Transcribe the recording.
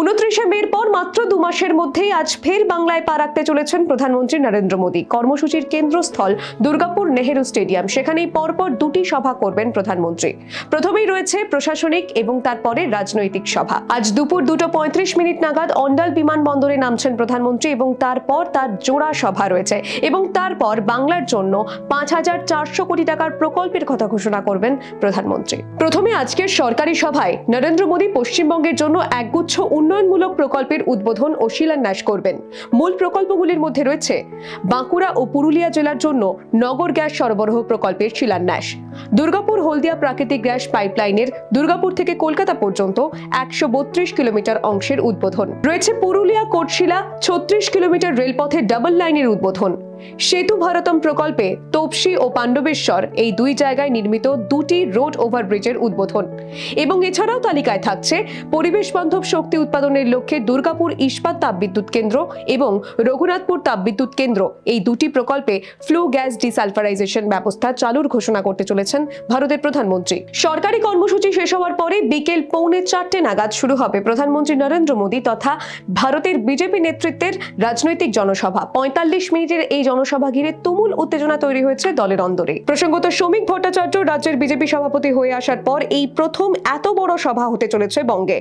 29শে মের পর মাত্র 2 মাসের মধ্যেই আজ ফের বাংলায় পা রাখতে চলেছেন প্রধানমন্ত্রী নরেন্দ্র মোদী। কর্মসূচির কেন্দ্রস্থল দুর্গাপুর নেহেরু স্টেডিয়াম। সেখানেই পরপর দুটি সভা করবেন প্রধানমন্ত্রী। প্রথমেই রয়েছে প্রশাসনিক এবং তারপরে রাজনৈতিক সভা। আজ দুপুর 2:35 নাগাদ অন্ডাল বিমানবন্দরে নামছেন প্রধানমন্ত্রী এবং তারপর তার জোড়া সভা রয়েছে এবং তারপর বাংলার জন্য 5,400 কোটি টাকার প্রকল্পের কথা ঘোষণা করবেন প্রধানমন্ত্রী। প্রথমে আজকের সরকারি সভায় নরেন্দ্র মোদী পশ্চিমবঙ্গের জন্য একগুচ্ছ উন্নয়নমূলক প্রকল্পের উদ্বোধন ও শিলান্যাস করবেন। মূল প্রকল্পগুলির মধ্যে রয়েছে বাঁকুড়া ও পুরুলিয়া জেলার জন্য নগর গ্যাস সরবরাহ প্রকল্পের শিলান্যাস, দুর্গাপুর হলদিয়া প্রাকৃতিক গ্যাস পাইপলাইনের দুর্গাপুর থেকে কলকাতা পর্যন্ত 132 কিলোমিটার অংশের উদ্বোধন রয়েছে, পুরুলিয়া কোটশিলা 36 কিলোমিটার রেলপথের ডাবল লাইনের উদ্বোধন, সেতু ভারতম প্রকল্পে তপসি ও পাণ্ডবেশ্বর এই দুই জায়গায় নির্মিত দুটি রোড ওভারব্রিজের উদ্বোধন এবং এছাড়াও তালিকায় থাকছে পরিবেশ বান্ধব শক্তি উৎপাদনের লক্ষ্যে দুর্গাপুর ইস্পাত তাপবিদ্যুৎ কেন্দ্র এবং রঘুনাথপুর তাপবিদ্যুৎ কেন্দ্র এই দুটি প্রকল্পে ফ্লু গ্যাস ডিসালফারাইজেশন ব্যবস্থা চালুর ঘোষণা করতে চলেছেন ভারতের প্রধানমন্ত্রী। সরকারি কর্মসূচি শেষ হওয়ার পরে বিকেল 3:45 নাগাদ শুরু হবে প্রধানমন্ত্রী নরেন্দ্র মোদী তথা ভারতের বিজেপি নেতৃত্বের রাজনৈতিক জনসভা। 45 মিনিটের এই জনসভা ঘিরে তুমুল উত্তেজনা তৈরি হয়েছে দলের অন্দরে। প্রসঙ্গত, শ্রমিক ভট্টাচার্য রাজ্যের বিজেপি সভাপতি হয়ে আসার পর এই প্রথম এত বড় সভা হতে চলেছে বঙ্গে।